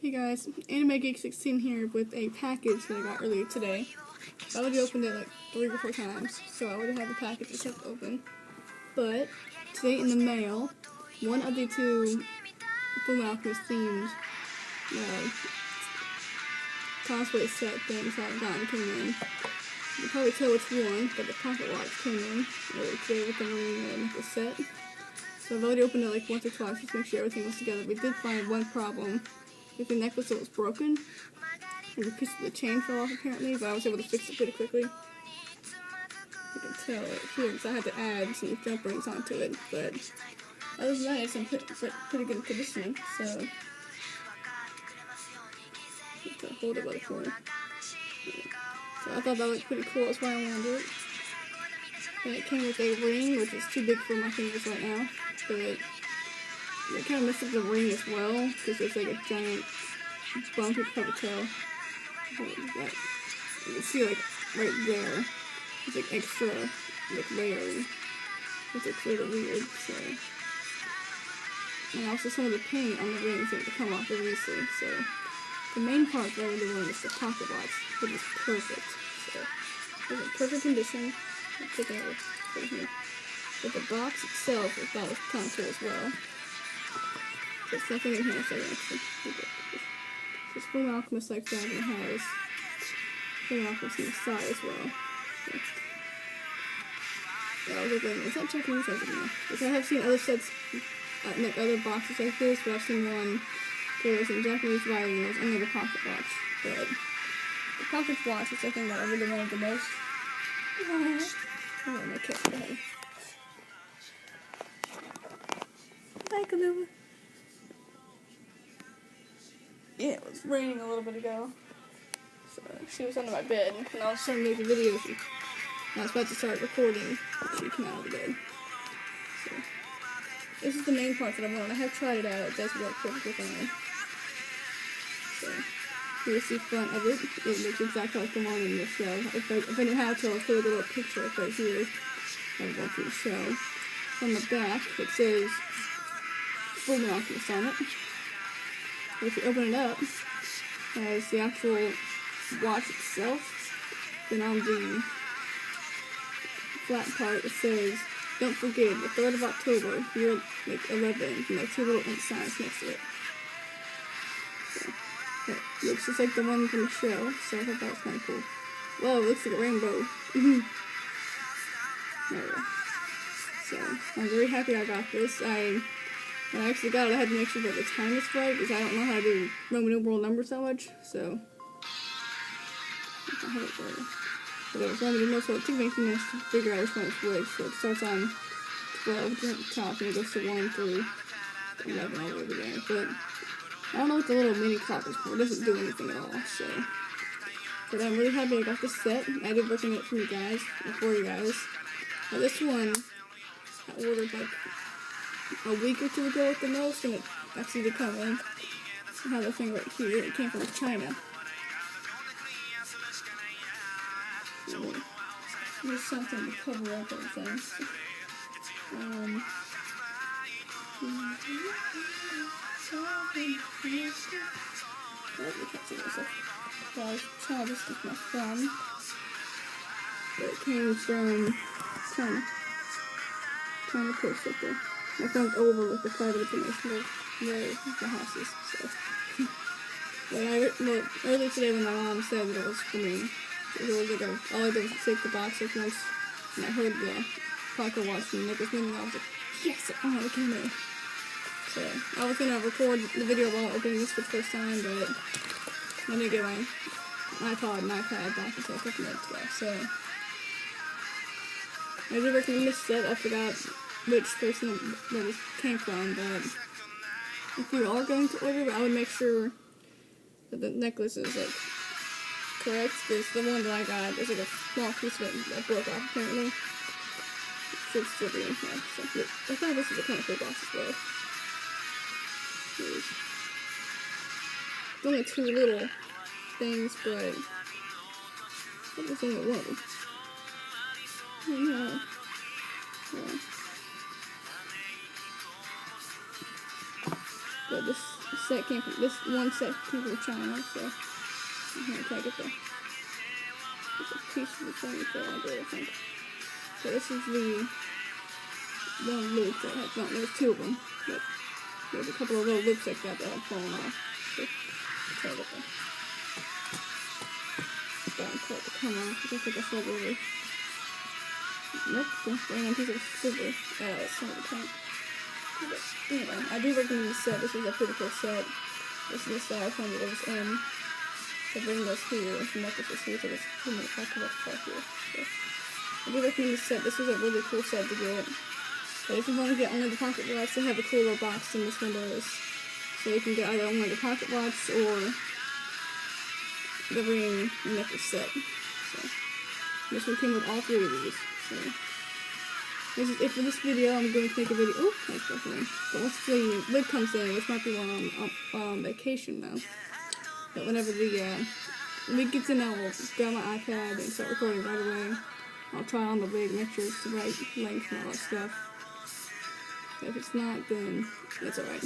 Hey guys, Anime Geek 16 here with a package that I got earlier today. I already opened it like 3 or 4 times, so I already have the package itself open. But today in the mail, one of the 2 Full Alchemist themed cosplay set things I've gotten came in. You can probably tell which one, but the pocket watch came in earlier today with the ring necklace set. So I've already opened it like once or twice just to make sure everything was together. We did find one problem with the necklace that was broken, and the piece of the chain fell off apparently, but I was able to fix it pretty quickly. You can tell it here because I had to add some jump rings onto it, but other than that, it's in pretty good conditioning, so to hold it by the corner. So I thought that looked pretty cool, that's why I wanted it. And it came with a ring, which is too big for my fingers right now, but it kind of messed up the ring as well, because there's like a giant bump you can probably tell. What is that? You can see like right there, it's like extra like layering. It's like really weird, so. And also some of the paint on the ring seems to come off really easily, so. The main part that I really want is the pocket watch, which is perfect. So it's in perfect condition. I'll take it over right here. But the box itself I thought was kind of cool as well. There's nothing in here, so I can actually look at this. This Full Alchemist like that, and it has Full Alchemist on the side as well. So. Yeah, I was looking, is that Japanese? I don't know. Because I have seen other sets, like other boxes like this, but I've seen one where there's some Japanese writing under the pocket watch. But the pocket watch is the thing that I really wanted the most. Oh, my cat, go ahead. Hi, Kaluba. Yeah, it was raining a little bit ago. So she was under my bed, and I was trying to make a video. And I was about to start recording. She came out of the bed. So this is the main part that I want. I have tried it out. It does work perfectly fine. So here's the front of it. It looks exactly like the one in the show. If I knew how to, I'll put a little picture up right here. I'll go through the show. On the back, it says Full Alchemist on it. But if you open it up, it has the actual watch itself. Then on the flat part, it says, "Don't forget, the 3rd of October, year like 11," and like 2 little ink signs next to it. So, it looks just like the one from the show, so I thought that was kind of cool. Whoa, it looks like a rainbow. There we go. So, I'm very happy I got this. When I actually got it, I had to make sure that the time was right, because I don't know how to do Roman numeral numbers that much, so. I have it there. But it was Roman numerals, so it took me a few minutes to figure out which one was which. So it starts on 12 at the top, and it goes to 1 through 11 all the way over there. But I don't know what the little mini clock is for. It doesn't do anything at all, so. But I'm really happy I got this set. I did work on it for you guys, or for you guys. Now this one, I ordered like a week or 2 ago at the most, and it actually did come in. I have the thing right here. It came from China. There's something to cover up everything. You can't see myself. So I was trying to stick my thumb. But it came from China. China Post up there. My thumb's over with the private information of where the house is, so. But earlier today when my mom said that it was for me, it was like all I did was take the box off once, and I heard the pocket watch and it was moving, and I was like, yes, it came in. So, I was gonna record the video while opening this for the first time, but I didn't get my iPod and iPad back until a couple minutes ago, so. I did recommend this set. I forgot which person that it came from, but if you are going to order it, I would make sure that the necklace is like correct, because the one that I got, there's like a small piece of it that broke off apparently. It should still be in here. So I thought this was a kind of cool box as well. There's only 2 little things, but I think there's only one. I don't know. Yeah. But this set came from, this one set came from China, so I'm gonna take it there. There's a piece of the thing for I think. So this is the one loop that has, no, there's two of them, but there's a couple of little loops like that have fallen off. So try to get them. Bottom part to come off, I think I said earlier. Nope, don't bring a piece of silver. It's some of the paint. But anyway, I do recommend this set. This is a pretty cool set. This is the styrofoam that goes in. So bring this here, the necklaces here, so there's 2 minute pocket part here. So I do recommend this set. This is a really cool set to get. But if you want to get only the pocket watch, they have a cooler box than this one does. So you can get either only the pocket watch or the ring necklace set. So this one came with all 3 of these. So this is it for this video. I'm going to make a video. Oh, that's definitely. But once the lid comes in, which might be when I'm on vacation now. But whenever the lid gets in, I'll grab my iPad and start recording right away. I'll try on the wig, make sure it's the right length and all that stuff. But if it's not, then that's alright.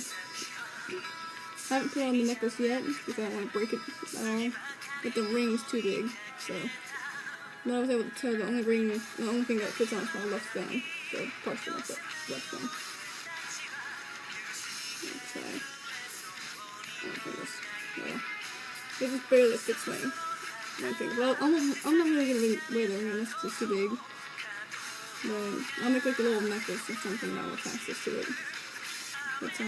I haven't put on the necklace yet because I don't want to break it at all. But the ring's too big, so. But I was able to tell the only thing that fits on is my left thumb. So partially my left thumb. Let's try. I don't think this. Well, it just barely fits my thing. Well, I'm not really gonna wear the ring unless it's too big. But I'll make like a little necklace or something and I'll attach this to it. But I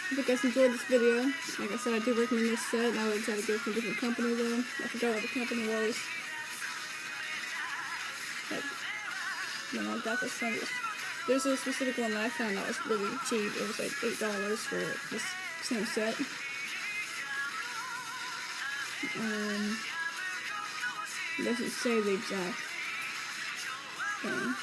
hope you guys enjoyed this video. Like I said, I do recommend this set. I would try to get it from a different company though. I forgot what the company was. Then I got this from this. There's a specific one that I found that was really cheap. It was like $8 for this same set. It doesn't say the exact thing.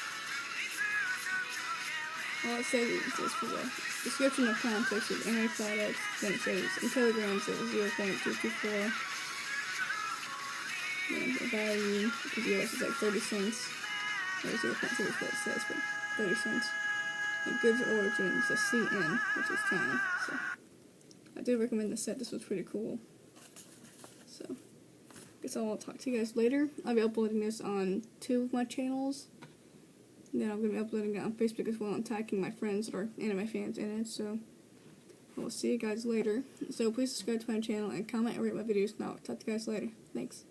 All it says is just for the description of context of any products. Then it says in kilograms it was 0.224. And the value of the US is like 30 cents. Or 0.2 is what it says, but 30 cents. And goods origin is a CN, which is China. So I do recommend this set. This was pretty cool. So I guess I'll talk to you guys later. I'll be uploading this on 2 of my channels. And then I'm going to be uploading it on Facebook as well and tagging my friends that are anime fans in it. So I will see you guys later. So please subscribe to my channel and comment and rate my videos. And I'll talk to you guys later. Thanks.